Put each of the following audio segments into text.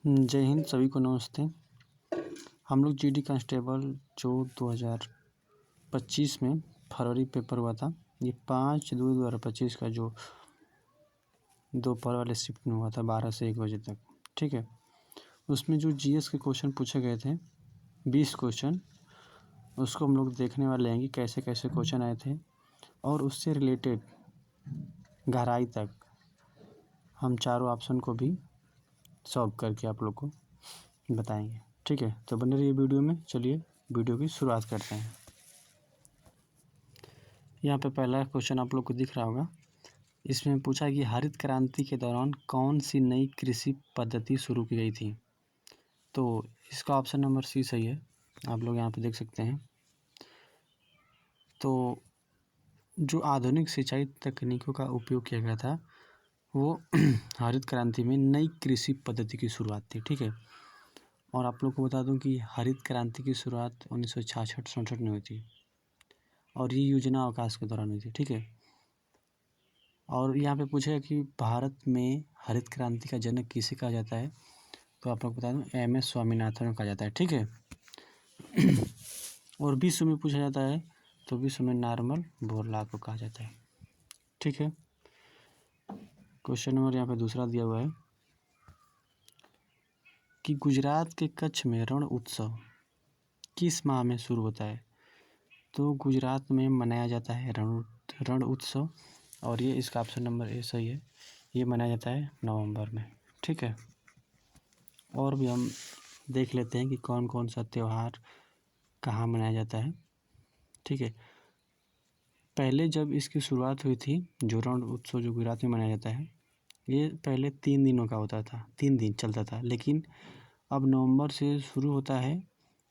जय हिंद, सभी को नमस्ते। हम लोग जीडी कांस्टेबल जो 2025 में फरवरी पेपर हुआ था, ये 5/2/2025 का जो दोपहर वाले शिफ्ट में हुआ था 12 से 1 बजे तक, ठीक है। उसमें जो जीएस के क्वेश्चन पूछे गए थे 20 क्वेश्चन, उसको हम लोग देखने वाले हैं कि कैसे कैसे क्वेश्चन आए थे और उससे रिलेटेड गहराई तक हम चारों ऑप्शन को भी सॉल्व करके आप लोग को बताएंगे, ठीक है। तो बने रहिए वीडियो में। चलिए वीडियो की शुरुआत करते हैं। यहाँ पे पहला क्वेश्चन आप लोग को दिख रहा होगा। इसमें पूछा कि हरित क्रांति के दौरान कौन सी नई कृषि पद्धति शुरू की गई थी। तो इसका ऑप्शन नंबर सी सही है, आप लोग यहाँ पे देख सकते हैं। तो जो आधुनिक सिंचाई तकनीकों का उपयोग किया गया था वो हरित क्रांति में नई कृषि पद्धति की शुरुआत थी, ठीक है। और आप लोग को बता दूं कि हरित क्रांति की शुरुआत 1966-67 में हुई थी और ये योजना अवकाश के दौरान हुई थी, ठीक है। और यहाँ पे पूछेगा कि भारत में हरित क्रांति का जनक किसे कहा जाता है, तो आप लोग बता दूं MS स्वामीनाथन कहा जाता है, ठीक है। और विश्व में पूछा जाता है तो विश्व में नॉर्मन बोरलॉग को कहा जाता है, ठीक है। क्वेश्चन नंबर यहाँ पे दूसरा दिया हुआ है कि गुजरात के कच्छ में रण उत्सव किस माह में शुरू होता है। तो गुजरात में मनाया जाता है रण उत्सव और ये इसका ऑप्शन नंबर ए सही है, ये मनाया जाता है नवंबर में, ठीक है। और भी हम देख लेते हैं कि कौन कौन सा त्यौहार कहाँ मनाया जाता है, ठीक है। पहले जब इसकी शुरुआत हुई थी, जो रण उत्सव जो गुजरात में मनाया जाता है, ये पहले 3 दिनों का होता था, 3 दिन चलता था, लेकिन अब नवंबर से शुरू होता है,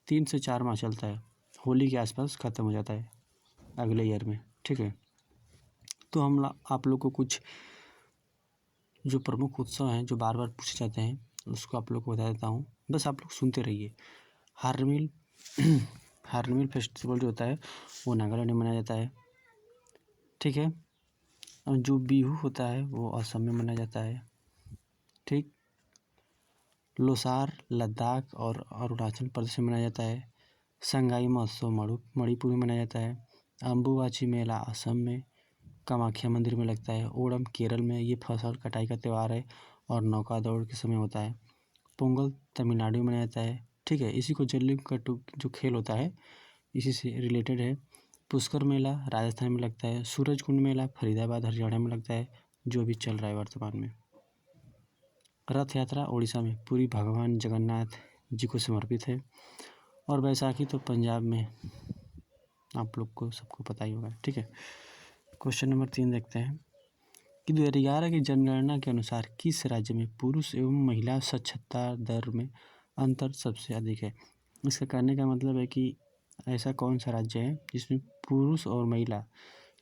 3 से 4 माह चलता है, होली के आसपास ख़त्म हो जाता है अगले ईयर में, ठीक है। तो हम आप लोग को कुछ जो प्रमुख उत्सव हैं जो बार बार पूछे जाते हैं उसको आप लोग को बता देता हूँ, बस आप लोग सुनते रहिए। हार्नबिल हार्नबिल फेस्टिवल जो होता है वो नागालैंड में मनाया जाता है, ठीक है। और जो बिहू होता है वो असम में मनाया जाता है, ठीक। लोसार लद्दाख और अरुणाचल प्रदेश में मनाया जाता है। संगाई महोत्सव मणिपुर में मनाया जाता है। अम्बुबाची मेला असम में कामाख्या मंदिर में लगता है। ओणम केरल में, ये फसल कटाई का त्यौहार है और नौका दौड़ के समय होता है। पोंगल तमिलनाडु में मनाया जाता है, ठीक है। इसी को जल्लीकट्टू जो खेल होता है इसी से रिलेटेड है। पुष्कर मेला राजस्थान में लगता है। सूरजकुंड मेला फरीदाबाद हरियाणा में लगता है, जो भी चल रहा है वर्तमान में। रथ यात्रा उड़ीसा में पूरी भगवान जगन्नाथ जी को समर्पित है। और बैसाखी तो पंजाब में आप लोग को सबको पता ही होगा, ठीक है। क्वेश्चन नंबर 3 देखते हैं कि 2011 की जनगणना के अनुसार किस राज्य में पुरुष एवं महिला साक्षरता दर में अंतर सबसे अधिक है। इसका कहने का मतलब है कि ऐसा कौन सा राज्य है जिसमें पुरुष और महिला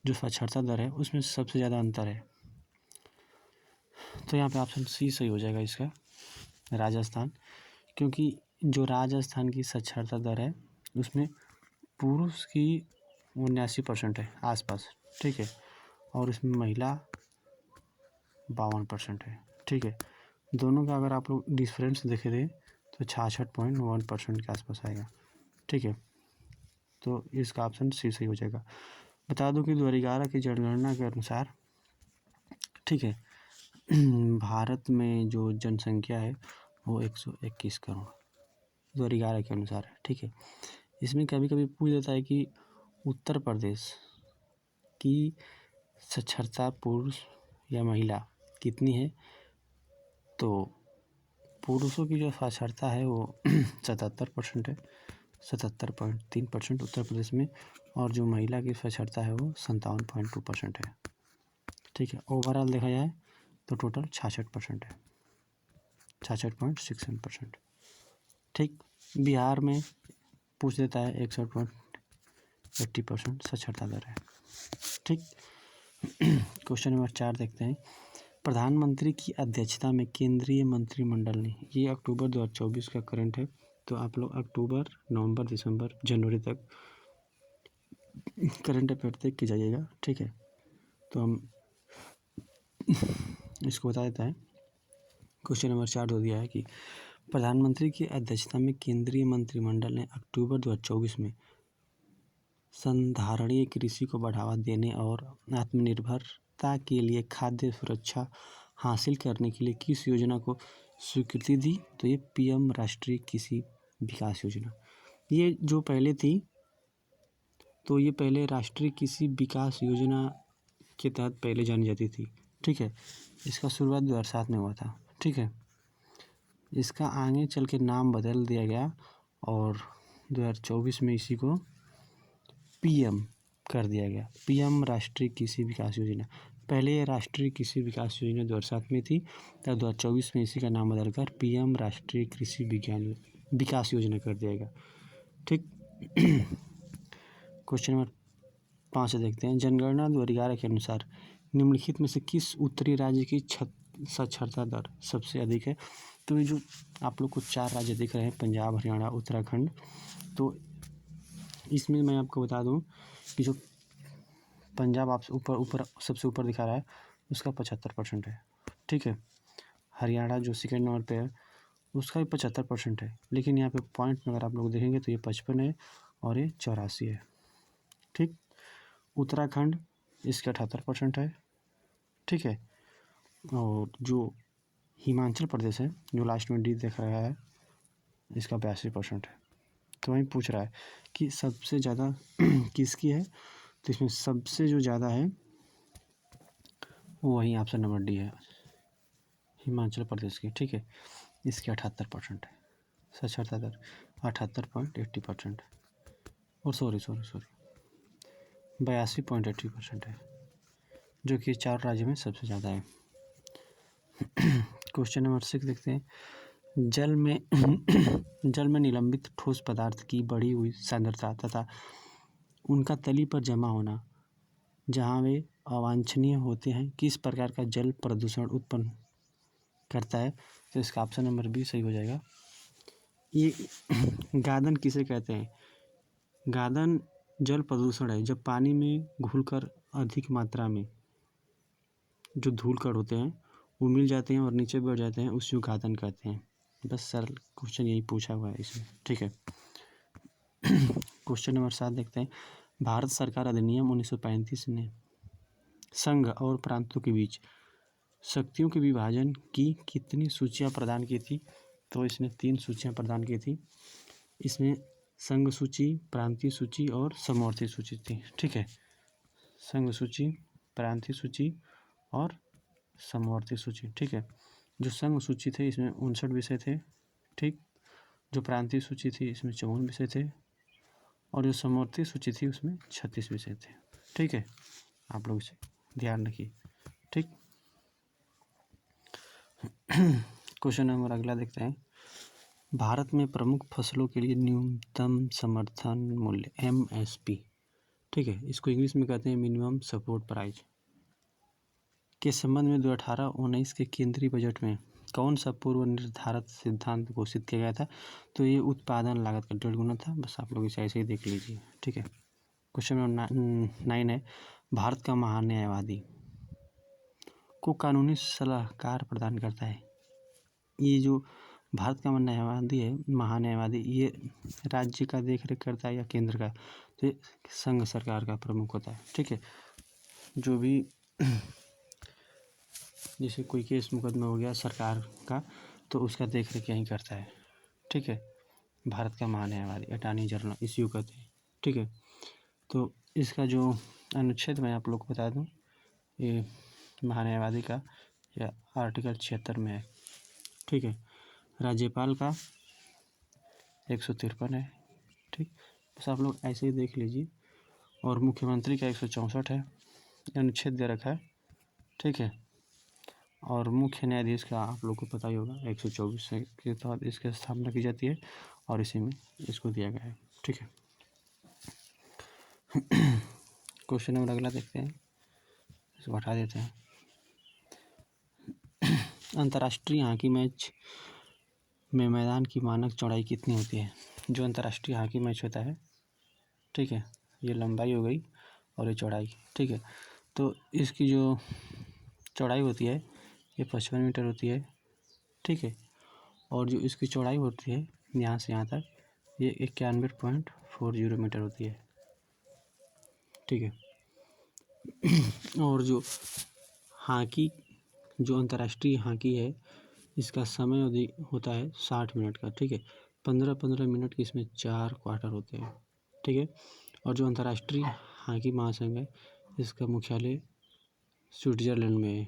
जो साक्षरता दर है उसमें सबसे ज़्यादा अंतर है। तो यहाँ पे ऑप्शन सी सही हो जाएगा इसका, राजस्थान। क्योंकि जो राजस्थान की साक्षरता दर है उसमें पुरुष की 79% है आसपास, ठीक है। और इसमें महिला 52% है, ठीक है। दोनों का अगर आप लोग डिफरेंस देखे थे तो 66.1% के आसपास आएगा, ठीक है। तो इसका ऑप्शन सी सही हो जाएगा। बता दूं कि 2011 की जनगणना के अनुसार, ठीक है, भारत में जो जनसंख्या है वो 121 करोड़ 2011 के अनुसार है, ठीक है। इसमें कभी कभी पूछ देता है कि उत्तर प्रदेश की साक्षरता पुरुष या महिला कितनी है। तो पुरुषों की जो साक्षरता है वो 77% है, 77.3% उत्तर प्रदेश में। और जो महिला की साक्षरता है वो 57.2% है, ठीक है। ओवरऑल देखा जाए तो टोटल 66% है, 66.67%, ठीक। बिहार में पूछ देता है 61.80% साक्षरता दर है, ठीक। क्वेश्चन नंबर 4 देखते हैं। प्रधानमंत्री की अध्यक्षता में केंद्रीय मंत्रिमंडल ने, ये अक्टूबर 2024 का करंट है, तो आप लोग अक्टूबर नवंबर दिसंबर जनवरी तक करंट अफेयर देख के जाइएगा, ठीक है। तो हम इसको बता देता है। क्वेश्चन नंबर 4 दो दिया है कि प्रधानमंत्री की अध्यक्षता में केंद्रीय मंत्रिमंडल ने अक्टूबर 2024 में संधारणीय कृषि को बढ़ावा देने और आत्मनिर्भरता के लिए खाद्य सुरक्षा हासिल करने के लिए किस योजना को स्वीकृति दी? तो ये पीएम राष्ट्रीय कृषि विकास योजना। ये जो पहले थी, तो ये पहले राष्ट्रीय कृषि विकास योजना के तहत पहले जानी जाती थी। ठीक है, इसका शुरुआत 2007 में हुआ था। ठीक है, इसका आगे चल के नाम बदल दिया गया और 2024 में इसी को पीएम कर दिया गया, पीएम राष्ट्रीय कृषि विकास योजना। पहले ये राष्ट्रीय कृषि विकास योजना 2007 में थी, तब 2024 में इसी का नाम बदलकर पीएम राष्ट्रीय कृषि विकास योजना कर दिया गया। ठीक। क्वेश्चन नंबर 5 देखते हैं। जनगणना 2011 के अनुसार निम्नलिखित में से किस उत्तरी राज्य की साक्षरता दर सबसे अधिक है? तो ये जो आप लोग को 4 राज्य दिख रहे हैं, पंजाब, हरियाणा, उत्तराखंड, तो इसमें मैं आपको बता दूं कि जो पंजाब आप ऊपर सबसे ऊपर दिखा रहा है उसका 75% है। ठीक है, हरियाणा जो सेकेंड नंबर पे है उसका भी 75% है, लेकिन यहाँ पे पॉइंट में अगर आप लोग देखेंगे तो ये 55 है और ये 84 है। ठीक, उत्तराखंड इसका 78% है। ठीक है, और जो हिमाचल प्रदेश है जो लास्ट में डी दिख रहा है इसका 82% है। तो वहीं पूछ रहा है कि सबसे ज़्यादा किसकी है, तो इसमें सबसे जो ज़्यादा है वो वही ऑप्शन नंबर डी है, हिमाचल प्रदेश की। ठीक है, इसकी 78% है साक्षरता दर, 78.80%, और सॉरी 82.80% है, जो कि 4 राज्यों में सबसे ज़्यादा है। क्वेश्चन नंबर 6 देखते हैं। जल में निलंबित ठोस पदार्थ की बढ़ी हुई सांद्रता तथा उनका तली पर जमा होना जहाँ वे अवांछनीय होते हैं किस प्रकार का जल प्रदूषण उत्पन्न करता है? तो इसका ऑप्शन नंबर बी सही हो जाएगा। ये गादन किसे कहते हैं? गादन जल प्रदूषण है जब पानी में घुलकर अधिक मात्रा में जो धूल कण होते हैं वो मिल जाते हैं और नीचे बैठ जाते हैं, उसी को गादन कहते हैं। बस सरल क्वेश्चन यही पूछा हुआ है इसमें। ठीक है, क्वेश्चन नंबर 7 देखते हैं। भारत सरकार अधिनियम 1935 ने संघ और प्रांतों के बीच शक्तियों के विभाजन की कितनी सूचियां प्रदान की थी? तो इसने 3 सूचियां प्रदान की थी। इसमें संघ सूची, प्रांतीय सूची और समवर्ती सूची थी। ठीक है, संघ सूची, प्रांतीय सूची और समवर्ती सूची। ठीक है, जो संघ सूची थे इसमें 59 विषय थे। ठीक, जो प्रांतीय सूची थी इसमें 54 विषय थे और जो समवर्ती सूची थी उसमें 36 विषय थे। ठीक है, आप लोग इसे ध्यान रखिए। ठीक, क्वेश्चन नंबर अगला देखते हैं। भारत में प्रमुख फसलों के लिए न्यूनतम समर्थन मूल्य MSP, ठीक है, इसको इंग्लिश में कहते हैं मिनिमम सपोर्ट प्राइस, के संबंध में 2018-19 के केंद्रीय बजट में कौन सा पूर्व निर्धारित सिद्धांत घोषित किया गया था? तो ये उत्पादन लागत का 1.5 गुना था। बस आप लोग इसे ऐसे ही देख लीजिए। ठीक है, क्वेश्चन नंबर 9 है। भारत का महान्यायवादी को कानूनी सलाहकार प्रदान करता है। ये जो भारत का न्यायवादी है, महान्यायवादी, ये राज्य का देख रेख करता है या केंद्र का? तो ये संघ सरकार का प्रमुख होता है। ठीक है, जो भी जैसे कोई केस मुकदमा हो गया सरकार का तो उसका देख रेख यहीं करता है। ठीक है, भारत का महान्यायवादी, अटॉर्नी जनरल इसी को कहते हैं। ठीक है, तो इसका जो अनुच्छेद मैं आप लोग को बता दूं, ये महान्यायवादी का या आर्टिकल 76 में है। ठीक है, राज्यपाल का 153 है। ठीक, बस आप लोग ऐसे ही देख लीजिए। और मुख्यमंत्री का 164 है, अनुच्छेद दे रखा है। ठीक है, और मुख्य न्यायाधीश का आप लोग को पता ही होगा 124 के तहत इसकी स्थापना की जाती है और इसी में इसको दिया गया है। ठीक है, क्वेश्चन नंबर अगला देखते हैं, इसको हटा देते हैं। अंतर्राष्ट्रीय हॉकी मैच में मैदान की मानक चौड़ाई कितनी होती है? जो अंतर्राष्ट्रीय हॉकी मैच होता है, ठीक है, ये लंबाई हो गई और ये चौड़ाई। ठीक है, तो इसकी जो चौड़ाई होती है ये 55 मीटर होती है। ठीक है, और जो इसकी चौड़ाई होती है यहाँ से यहाँ तक ये 91.40 मीटर होती है। ठीक है। और जो हॉकी, जो अंतर्राष्ट्रीय हॉकी है, इसका समय अवधि होता है 60 मिनट का। ठीक है। 15-15 मिनट के इसमें 4 क्वार्टर होते हैं। ठीक है। और जो अंतर्राष्ट्रीय हॉकी महासंघ है, इसका मुख्यालय स्विट्जरलैंड में है।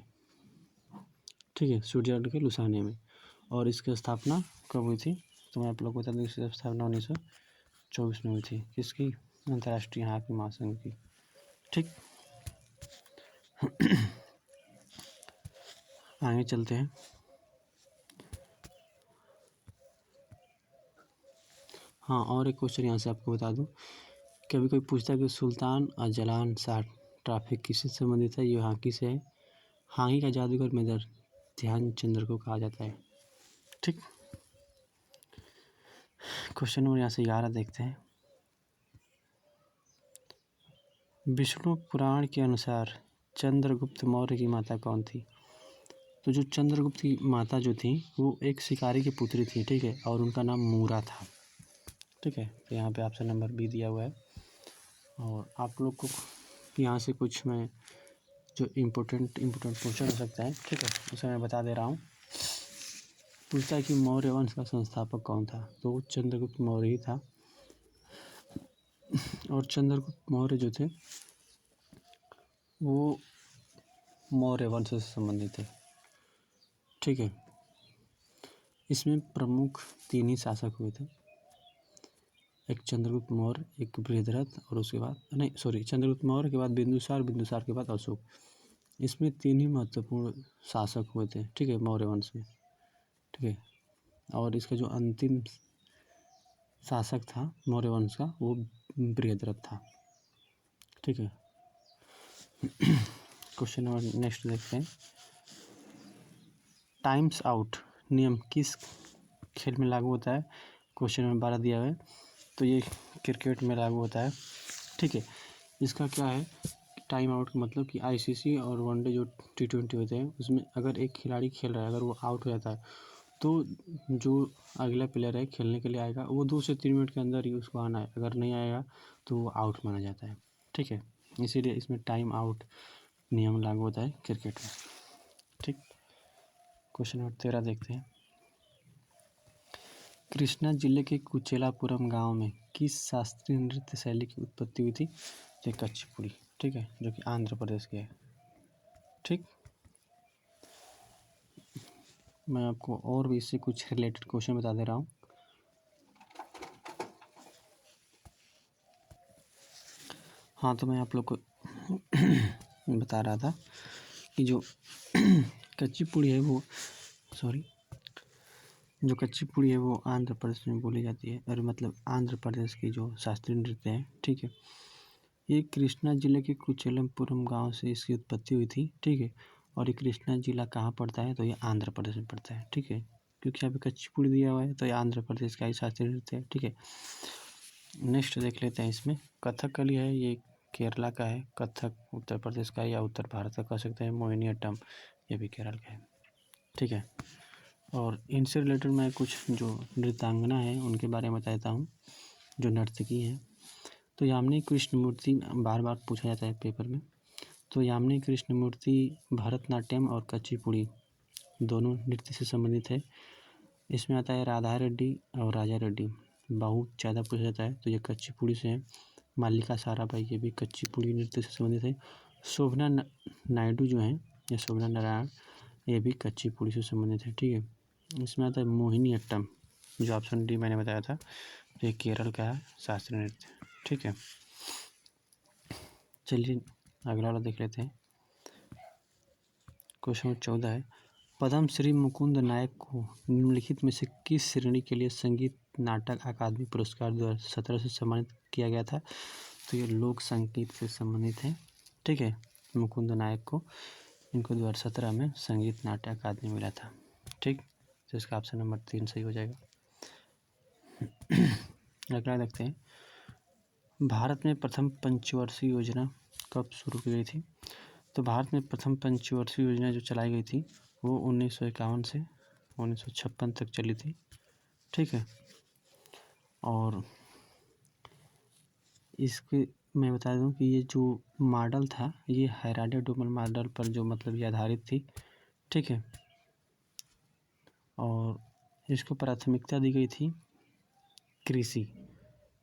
ठीक है, स्विट्जरलैंड के लुसाने में। और इसकी स्थापना कब हुई थी? तो मैं आप लोग को बता दूँ, इसकी स्थापना 1924 में हुई थी। किसकी? अंतर्राष्ट्रीय हॉकी महासंघ की। ठीक। आगे चलते हैं। हाँ, और एक क्वेश्चन यहाँ से आपको बता दूँ, कभी कोई पूछता है कि सुल्तान अजलान शाह ट्रॉफी किससे संबंधित है? ये हॉकी से है। हॉकी का जादूगर मेजर ध्यानचंद्र को कहा जाता है। ठीक। क्वेश्चन नंबर यहाँ से 11 देखते हैं। विष्णु पुराण के अनुसार चंद्रगुप्त मौर्य की माता कौन थी? तो जो चंद्रगुप्त की माता जो थी वो एक शिकारी की पुत्री थी। ठीक है। और उनका नाम मूरा था। ठीक है। तो यहाँ पे ऑप्शन नंबर बी दिया हुआ है। और आप लोग को यहाँ से कुछ मैं जो इम्पोर्टेंट क्वेश्चन हो सकता है, ठीक है, उसे मैं बता दे रहा हूँ। पूछता है कि मौर्य वंश का संस्थापक कौन था? तो वो चंद्रगुप्त मौर्य ही था। और चंद्रगुप्त मौर्य जो थे वो मौर्य वंश से संबंधित है। ठीक है। इसमें प्रमुख 3 ही शासक हुए थे, एक चंद्रगुप्त मौर्य, एक बृहद्रथ, और उसके बाद चंद्रगुप्त मौर्य के बाद बिंदुसार, बिंदुसार के बाद अशोक। इसमें 3 ही महत्वपूर्ण शासक हुए थे। ठीक है, मौर्य वंश में। ठीक है। और इसका जो अंतिम शासक था मौर्य वंश का वो बृहद्रथ था। ठीक है। क्वेश्चन नंबर नेक्स्ट देखते हैं। टाइम्स आउट नियम किस खेल में लागू होता है? क्वेश्चन नंबर 12 दिया हुआ है। तो ये क्रिकेट में लागू होता है। ठीक है। इसका क्या है, टाइम आउट का मतलब कि आईसीसी और वनडे जो T20 होते हैं उसमें अगर एक खिलाड़ी खेल रहा है, अगर वो आउट हो जाता है तो जो अगला प्लेयर है खेलने के लिए आएगा, वो 2 से 3 मिनट के अंदर ही उसको आना है। अगर नहीं आएगा तो वो आउट माना जाता है। ठीक है। इसीलिए इसमें टाइम आउट नियम लागू होता है क्रिकेट में। ठीक। क्वेश्चन नंबर 13 देखते हैं। कृष्णा जिले के कुचेलापुरम गांव में किस शास्त्रीय नृत्य शैली की उत्पत्ति हुई थी? तो कच्चीपुड़ी। ठीक है, जो कि आंध्र प्रदेश के है। ठीक। मैं आपको और भी इससे कुछ रिलेटेड क्वेश्चन बता दे रहा हूँ। हाँ, तो मैं आप लोग को बता रहा था कि जो कच्चीपुड़ी है वो जो कच्चीपुड़ी है वो आंध्र प्रदेश में बोली जाती है, और मतलब आंध्र प्रदेश की जो शास्त्रीय नृत्य है। ठीक है। ये कृष्णा जिले के कुचेलमपुरम गांव से इसकी उत्पत्ति हुई थी। ठीक है। और ये कृष्णा जिला कहाँ पड़ता है? तो ये आंध्र प्रदेश में पड़ता है। ठीक है। क्योंकि यहाँ पे कच्चीपुड़ी दिया हुआ है तो ये आंध्र प्रदेश का ही शास्त्रीय नृत्य है। ठीक है। नेक्स्ट देख लेते हैं। इसमें कथकली है, ये केरला का है। कथक उत्तर प्रदेश का है या उत्तर भारत का कह सकते हैं। मोहिनीअट्टम ये भी केरल का है। ठीक है। और इनसे रिलेटेड मैं कुछ जो नृत्यांगना है उनके बारे में बताता हूँ, जो नर्तकी हैं। तो यामिनी कृष्णमूर्ति बार बार पूछा जाता है पेपर में। तो यामिनी कृष्णमूर्ति भरतनाट्यम और कुचिपुड़ी दोनों नृत्य से संबंधित है। इसमें आता है राधा रेड्डी और राजा रेड्डी, बहुत ज़्यादा पूछा जाता है। तो ये कुचिपुड़ी से है। मालिका साराभाई ये भी कुचिपुड़ी नृत्य से संबंधित है। शोभना नायडू जो है, या शोभना नारायण, ये भी कुचिपुड़ी से संबंधित है। ठीक है। इसमें आता है मोहिनीअट्टम, जो ऑप्शन डी मैंने बताया था, ये केरल का है शास्त्रीय नृत्य। ठीक है। चलिए अगला वाला देख लेते हैं। क्वेश्चन 14 है, पद्म श्री मुकुंद नायक को निम्नलिखित में से किस श्रेणी के लिए संगीत नाटक अकादमी पुरस्कार 2017 से सम्मानित किया गया था? तो ये लोक संगीत से संबंधित है। ठीक है। मुकुंद नायक को इनको 2017 में संगीत नाटक अकादमी मिला था। ठीक। तो इसका ऑप्शन नंबर 3 सही हो जाएगा। अगला देखते हैं। भारत में प्रथम पंचवर्षीय योजना कब शुरू की गई थी? तो भारत में प्रथम पंचवर्षीय योजना जो चलाई गई थी वो 1951 से 1956 तक चली थी। ठीक है, और इसके मैं बता दूं कि ये जो मॉडल था ये हेराल्ड-डुमल मॉडल पर जो मतलब ये आधारित थी। ठीक है, और इसको प्राथमिकता दी गई थी कृषि।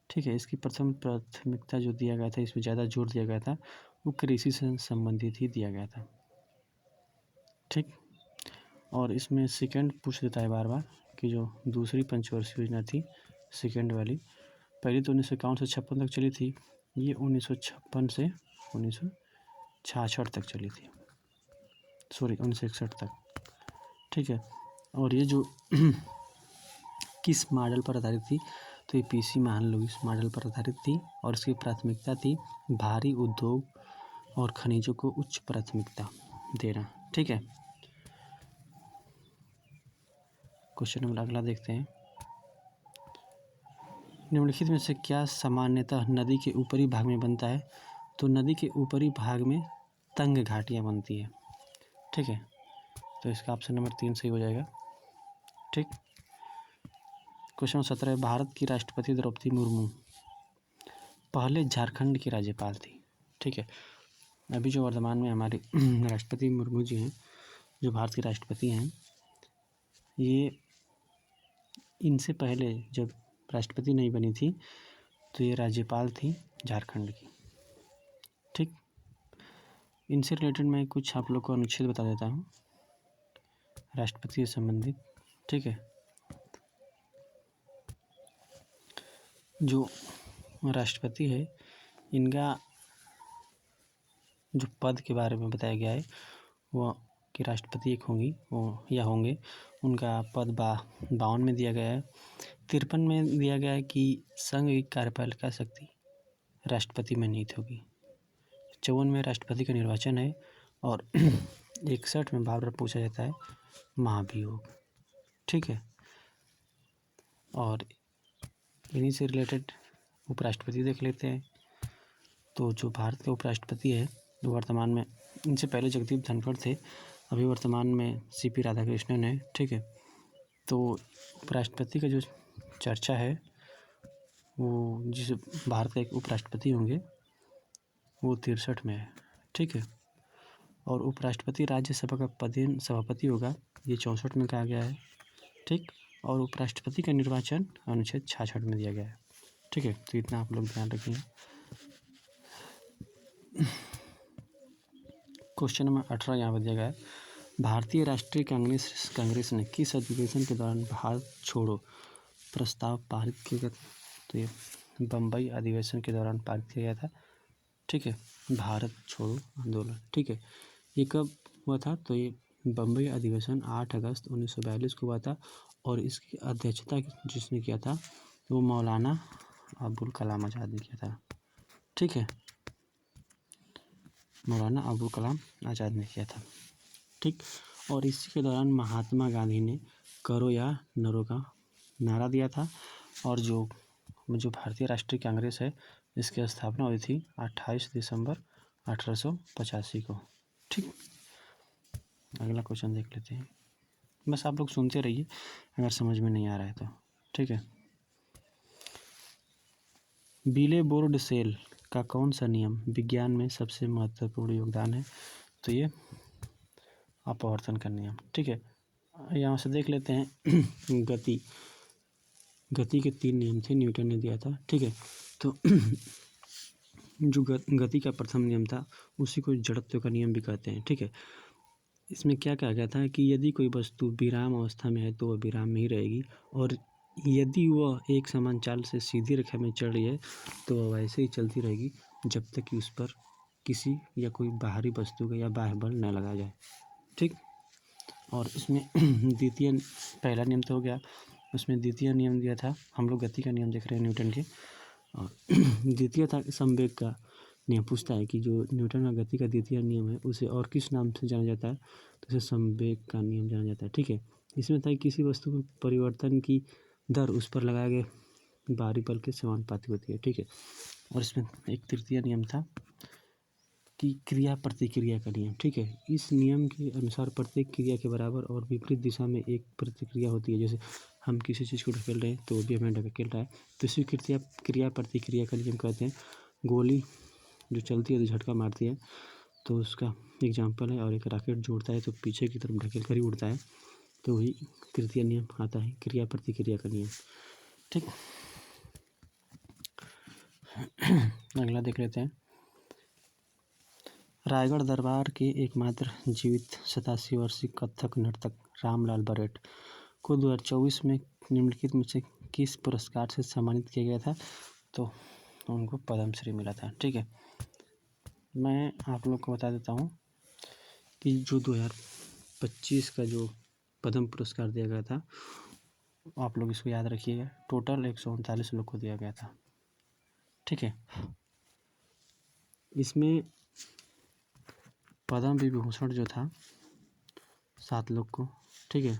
ठीक है, इसकी प्रथम प्राथमिकता जो दिया गया था, इसमें ज़्यादा जोर दिया गया था, वो कृषि से संबंधित ही दिया गया था। ठीक, और इसमें सेकंड पूछ देता है बार बार कि जो दूसरी पंचवर्षीय योजना थी सेकंड वाली, पहली तो 1951 से 56 तक चली थी, ये 1956 से 1966 तक चली थी, सॉरी 1961 तक। ठीक है, और ये जो किस मॉडल पर आधारित थी, तो ये पीसी महालनोबिस मॉडल पर आधारित थी और इसकी प्राथमिकता थी भारी उद्योग और खनिजों को उच्च प्राथमिकता देना। ठीक है, क्वेश्चन नंबर अगला देखते हैं। निम्नलिखित में से क्या सामान्यतः नदी के ऊपरी भाग में बनता है, तो नदी के ऊपरी भाग में तंग घाटियाँ बनती है। ठीक है, तो इसका ऑप्शन नंबर 3 सही हो जाएगा। ठीक, क्वेश्चन 17 भारत की राष्ट्रपति द्रौपदी मुर्मू पहले झारखंड की राज्यपाल थी। ठीक है, अभी जो वर्तमान में हमारे राष्ट्रपति मुर्मू जी हैं, जो भारत के राष्ट्रपति हैं, ये इनसे पहले जब राष्ट्रपति नहीं बनी थी तो ये राज्यपाल थी झारखंड की। ठीक, इनसे रिलेटेड मैं कुछ आप लोग को अनुच्छेद बता देता हूँ राष्ट्रपति से संबंधित। ठीक है, जो राष्ट्रपति है इनका जो पद के बारे में बताया गया है वो कि राष्ट्रपति एक होंगी वो या होंगे, उनका पद 52 में दिया गया है। 53 में दिया गया है कि संघ की कार्यपालिका शक्ति राष्ट्रपति में निहित होगी। 54 में राष्ट्रपति का निर्वाचन है और 61 में बार बार पूछा जाता है महाभियोग। ठीक है, और इन्हीं से रिलेटेड उपराष्ट्रपति देख लेते हैं। तो जो भारत के उपराष्ट्रपति है जो वर्तमान में, इनसे पहले जगदीप धनखड़ थे, अभी वर्तमान में सीपी राधाकृष्णन है। ठीक है, तो उपराष्ट्रपति का जो चर्चा है वो जिस भारत के एक उपराष्ट्रपति होंगे वो 63 में है। ठीक है, और उपराष्ट्रपति राज्यसभा का पदेन सभापति होगा, ये 64 में कहा गया है। ठीक, और उपराष्ट्रपति का निर्वाचन अनुच्छेद 66 में दिया गया है। ठीक है, तो इतना आप लोग ध्यान रखिए। क्वेश्चन नंबर 18 यहाँ पर दिया गया है, भारतीय राष्ट्रीय कांग्रेस ने किस अधिवेशन के दौरान भारत छोड़ो प्रस्ताव पारित किया? तो ये बम्बई अधिवेशन के दौरान पारित किया गया था। ठीक है, भारत छोड़ो आंदोलन। ठीक है, ये कब हुआ था? तो ये बम्बई अधिवेशन 8 अगस्त 1942 को हुआ था और इसकी अध्यक्षता जिसने किया था वो मौलाना अबुल कलाम आज़ाद ने किया था। ठीक है, मौलाना अबुल कलाम आज़ाद ने किया था। ठीक, और इसी के दौरान महात्मा गांधी ने करो या नरो का नारा दिया था और जो भारतीय राष्ट्रीय कांग्रेस है इसकी स्थापना हुई थी 28 दिसंबर 1885 को। ठीक, अगला क्वेश्चन देख लेते हैं, बस आप लोग सुनते रहिए अगर समझ में नहीं आ रहा है तो। ठीक है, बिले बोर्ड सेल का कौन सा नियम विज्ञान में सबसे महत्वपूर्ण योगदान है? तो ये अपवर्तन का नियम। ठीक है, यहाँ से देख लेते हैं गति के 3 नियम थे, न्यूटन ने दिया था। ठीक है, तो जो गति का प्रथम नियम था उसी को जड़त्व का नियम भी कहते हैं। ठीक है, इसमें क्या कहा गया था कि यदि कोई वस्तु विराम अवस्था में है तो वह विराम में ही रहेगी और यदि वह एक समान चाल से सीधी रेखा में चल रही है तो वह वैसे ही चलती रहेगी जब तक कि उस पर किसी या कोई बाहरी वस्तु का या बाह्य बल न लगाया जाए। ठीक, और इसमें द्वितीय पहला नियम तो हो गया, उसमें द्वितीय नियम दिया था, हम लोग गति का नियम देख रहे हैं न्यूटन के, और द्वितीय था संवेग का नियम। पूछता है कि जो न्यूटन का गति का द्वितीय नियम है उसे और किस नाम से जाना जाता है? तो उसे संवेग का नियम जाना जाता है। ठीक है, इसमें था कि किसी वस्तु में परिवर्तन की दर उस पर लगाए गए बाहरी बल के समानुपाती होती है। ठीक है, और इसमें एक तृतीय नियम था कि क्रिया प्रतिक्रिया का नियम। ठीक है, इस नियम के अनुसार प्रत्येक क्रिया के बराबर और विपरीत दिशा में एक प्रतिक्रिया होती है। जैसे हम किसी चीज़ को ढकेल रहे हैं तो वो भी हमें ढकेल रहा है, तो इसी क्रिया प्रतिक्रिया का नियम कहते हैं। गोली जो चलती है तो झटका मारती है, तो उसका एग्जाम्पल है। और एक रॉकेट जो उड़ता है तो पीछे की तरफ ढकेल कर ही उड़ता है, तो वही तृतीय नियम आता है, क्रिया प्रतिक्रिया का नियम। ठीक, अगला देख लेते हैं। रायगढ़ दरबार के एकमात्र जीवित 87 वर्षीय कथक नर्तक रामलाल बरेठ को 2024 में निम्नलिखित में से किस पुरस्कार से सम्मानित किया गया था? तो उनको पद्मश्री मिला था। ठीक है, मैं आप लोग को बता देता हूँ कि जो 2025 का जो पद्म पुरस्कार दिया गया था, आप लोग इसको याद रखिएगा, टोटल 139 लोग को दिया गया था। ठीक है, इसमें पद्म विभूषण जो था 7 लोग को। ठीक है,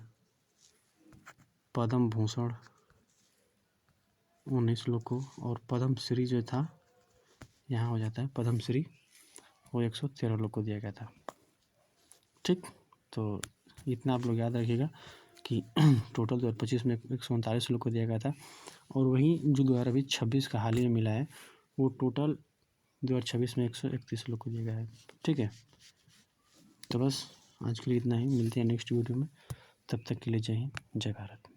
पद्म भूषण 19 लोग को, और पद्म श्री जो था, यहाँ हो जाता है पद्म श्री, वो 113 लोग को दिया गया था। ठीक, तो इतना आप लोग याद रखिएगा कि टोटल 2025 में 139 लोग को दिया गया था। और वहीं जो 2026 का हाल ही में मिला है, वो टोटल 2026 में 131 लोग को दिया गया है। ठीक है, तो बस आज के लिए इतना ही, मिलते हैं नेक्स्ट वीडियो में, तब तक के लिए जय हिंद, जय भारत।